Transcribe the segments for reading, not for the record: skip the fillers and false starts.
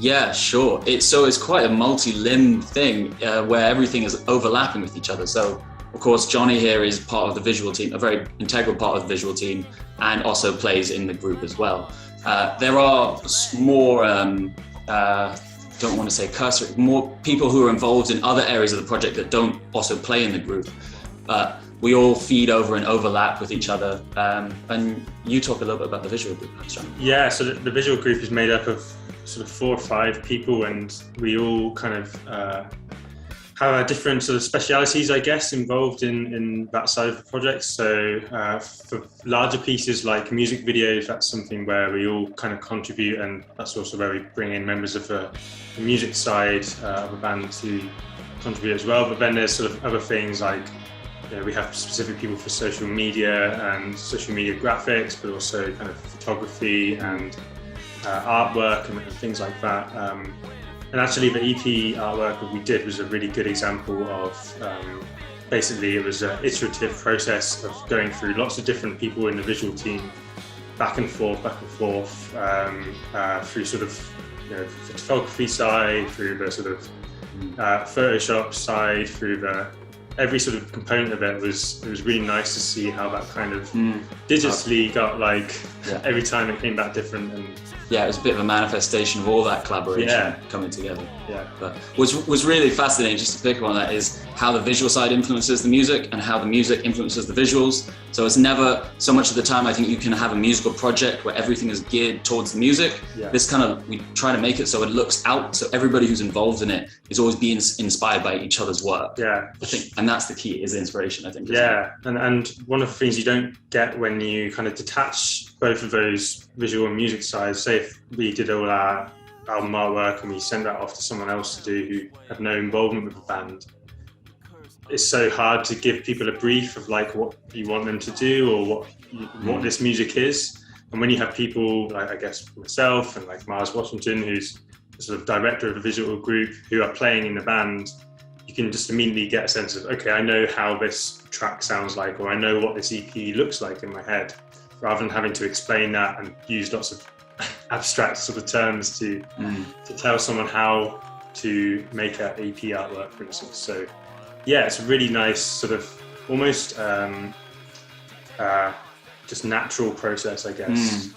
Yeah, sure. It's quite a multi-limb thing where everything is overlapping with each other. So, of course, Johnny here is part of the visual team, a very integral part of the visual team, and also plays in the group as well. There are more, don't want to say cursory, more people who are involved in other areas of the project that don't also play in the group. We all feed over and overlap with each other. And you talk a little bit about the visual group, John. Yeah, so the visual group is made up of sort of 4 or 5 people, and we all kind of have our different sort of specialities, I guess, involved in that side of the project. So for larger pieces like music videos, that's something where we all kind of contribute, and that's also where we bring in members of the music side of a band to contribute as well. But then there's sort of other things like, you know, we have specific people for social media and social media graphics, but also kind of photography and artwork and things like that. And actually the EP artwork that we did was a really good example of, basically it was an iterative process of going through lots of different people in the visual team, back and forth, through sort of, you know, photography side, through the sort of Photoshop side, through the every sort of component of it was really nice to see how that kind of digitally got like every time it came back different. And yeah, it was a bit of a manifestation of all that collaboration coming together. Yeah. But what's really fascinating, just to pick up on that, is how the visual side influences the music and how the music influences the visuals. So it's never so much of the time I think you can have a musical project where everything is geared towards the music. Yeah. This kind of, we try to make it so it looks out, so everybody who's involved in it is always being inspired by each other's work. Yeah. I think, and that's the key, is the inspiration, I think. Yeah, and one of the things you don't get when you kind of detach both of those visual and music sides, say if we did all our album artwork and we send that off to someone else to do who had no involvement with the band, it's so hard to give people a brief of like what you want them to do or what this music is. And when you have people like, I guess, myself and like Miles Washington, who's the sort of director of the visual group, who are playing in the band, you can just immediately get a sense of, okay, I know how this track sounds like, or I know what this EP looks like in my head, rather than having to explain that and use lots of abstract sort of terms to tell someone how to make an EP artwork, for instance. So yeah, it's a really nice sort of almost just natural process, I guess.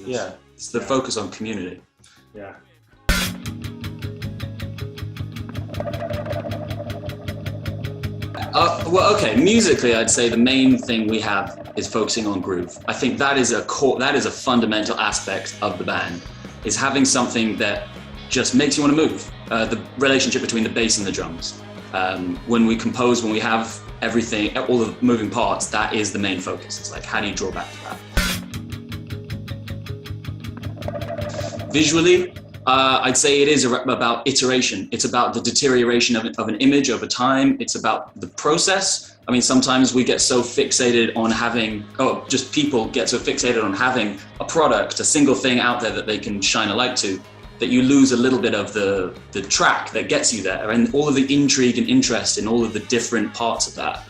Yeah, it's the focus on community. Yeah. Well, okay, musically, I'd say the main thing we have is focusing on groove. I think that is a fundamental aspect of the band, is having something that just makes you want to move. The relationship between the bass and the drums. When we compose, when we have everything, all the moving parts, that is the main focus. It's like, how do you draw back to that? Visually, I'd say it is about iteration. It's about the deterioration of an image over time. It's about the process. I mean, sometimes we get so fixated on having, people get so fixated on having a product, a single thing out there that they can shine a light to, that you lose a little bit of the track that gets you there, and all of the intrigue and interest in all of the different parts of that.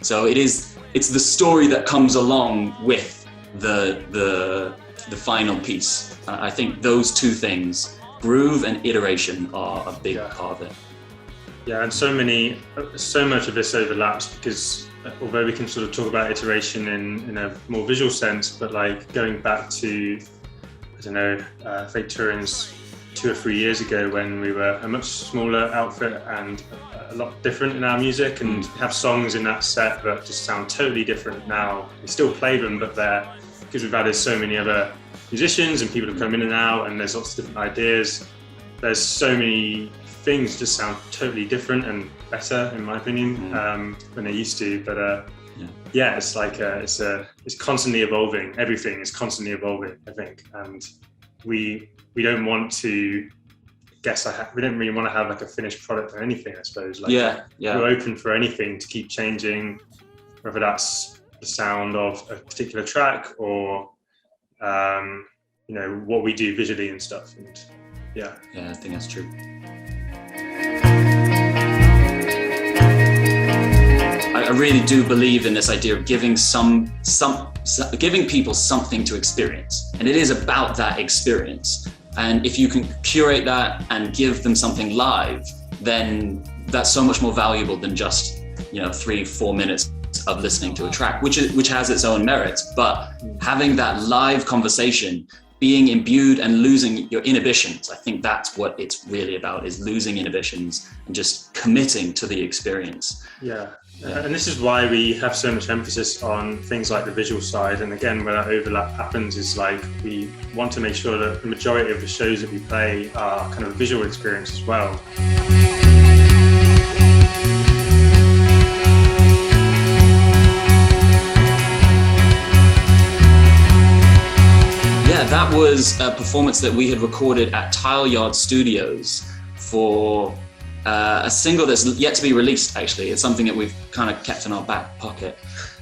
So it's the story that comes along with the final piece. I think those two things, groove and iteration, are a big part of it. Yeah, and so much of this overlaps, because although we can sort of talk about iteration in a more visual sense, but like going back to, I don't know, Fake Turins 2 or 3 years ago, when we were a much smaller outfit and a lot different in our music, and we have songs in that set that just sound totally different now. We still play them, but they're, because we've added so many other musicians and people have come in and out, and there's lots of different ideas. There's so many things just sound totally different and better, in my opinion, than they used to. But yeah, it's like it's constantly evolving. Everything is constantly evolving, I think, and we don't want to. We don't really want to have like a finished product or anything, I suppose. Like, we're open for anything to keep changing, whether that's the sound of a particular track or you know, what we do visually and stuff. And yeah, I think that's true. I really do believe in this idea of giving giving people something to experience, and it is about that experience. And if you can curate that and give them something live, then that's so much more valuable than just 3-4 minutes of listening to a track, which has its own merits. But having that live conversation, being imbued and losing your inhibitions, I think that's what it's really about, is losing inhibitions and just committing to the experience. Yeah. And this is why we have so much emphasis on things like the visual side. And again, where that overlap happens is like we want to make sure that the majority of the shows that we play are kind of a visual experience as well. Yeah, that was a performance that we had recorded at Tile Yard Studios for a single that's yet to be released, actually. It's something that we've kind of kept in our back pocket.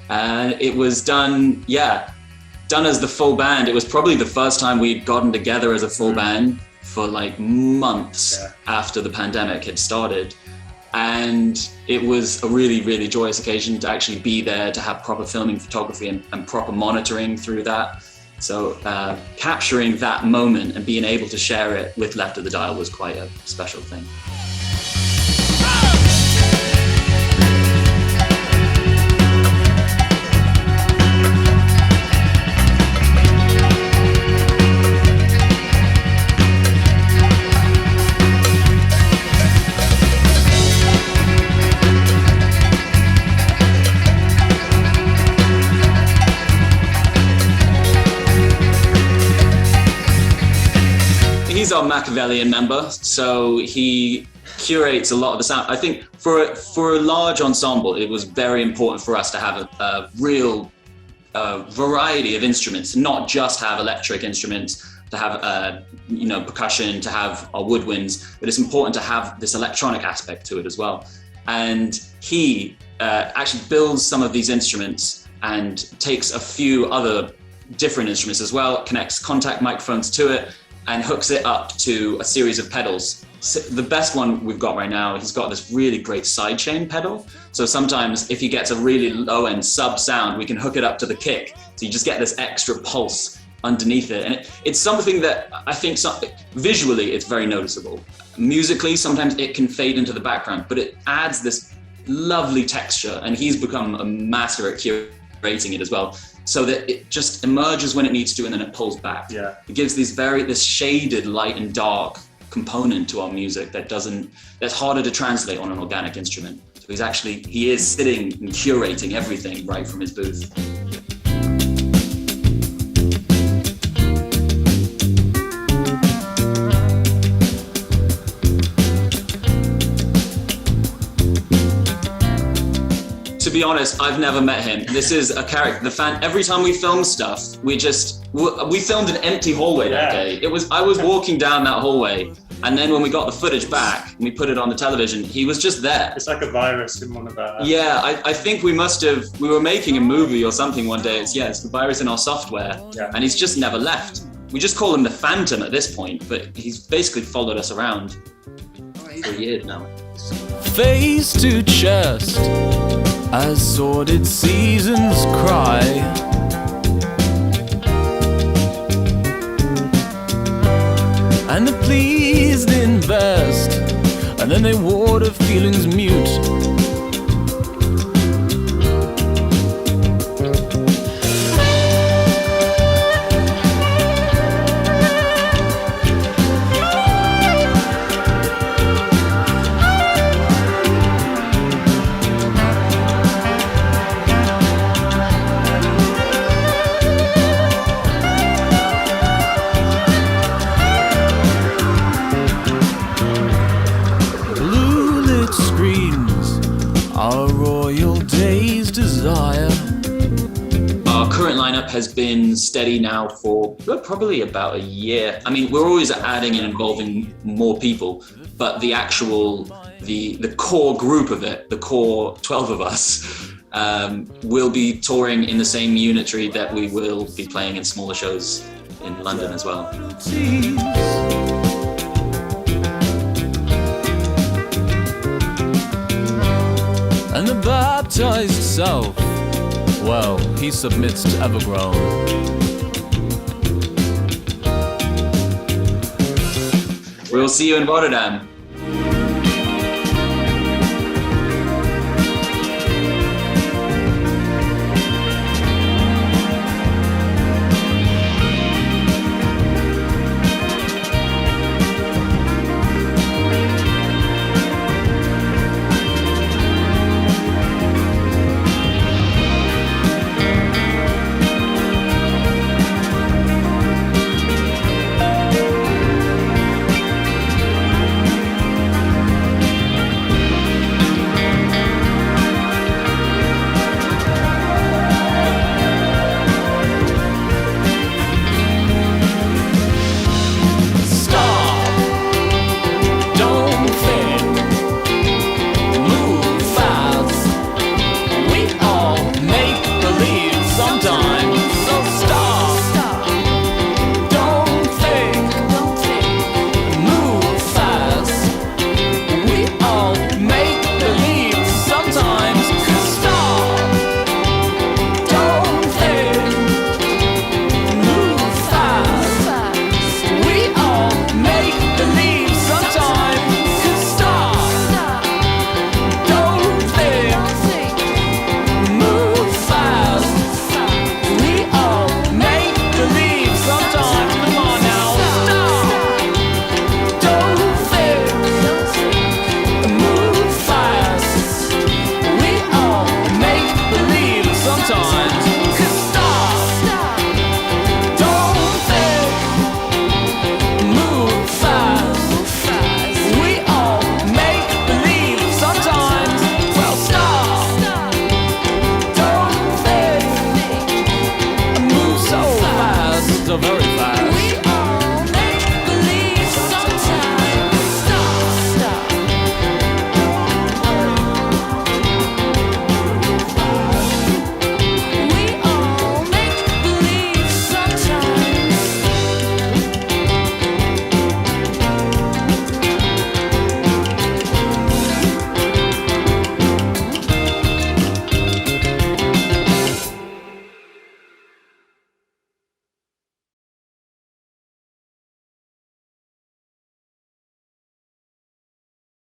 And it was done as the full band. It was probably the first time we'd gotten together as a full band for like months after the pandemic had started. And it was a really, really joyous occasion to actually be there, to have proper filming, photography, and proper monitoring through that. So capturing that moment and being able to share it with Left of the Dial was quite a special thing. He's our Machiavellian member, so he curates a lot of the sound. I think for a large ensemble, it was very important for us to have a real variety of instruments, not just have electric instruments, to have percussion, to have our woodwinds, but it's important to have this electronic aspect to it as well. And he actually builds some of these instruments and takes a few other different instruments as well, connects contact microphones to it, and hooks it up to a series of pedals. So the best one we've got right now, he's got this really great sidechain pedal. So sometimes if he gets a really low end sub sound, we can hook it up to the kick. So you just get this extra pulse underneath it. And it's something that I think visually it's very noticeable. Musically, sometimes it can fade into the background, but it adds this lovely texture, and he's become a master at curating it as well, so that it just emerges when it needs to and then it pulls back. Yeah. It gives this shaded light and dark component to our music that's harder to translate on an organic instrument. So he is sitting and curating everything right from his booth. To be honest, I've never met him. This is a character, every time we film stuff, we filmed an empty hallway that day. I was walking down that hallway, and then when we got the footage back and we put it on the television, he was just there. It's like a virus in one of our... Yeah, I think we were making a movie or something one day. It's the virus in our software, and he's just never left. We just call him the Phantom at this point, but he's basically followed us around for years now. Face to chest, as sordid seasons cry, and the pleased invest, and then they water feelings mute. Our current lineup has been steady now for probably about a year. I mean, we're always adding and involving more people, but the core group of it, the core 12 of us, will be touring in the same unitary that we will be playing in smaller shows in London as well. And the baptized self, well, he submits to Evergrown. We'll see you in Rotterdam.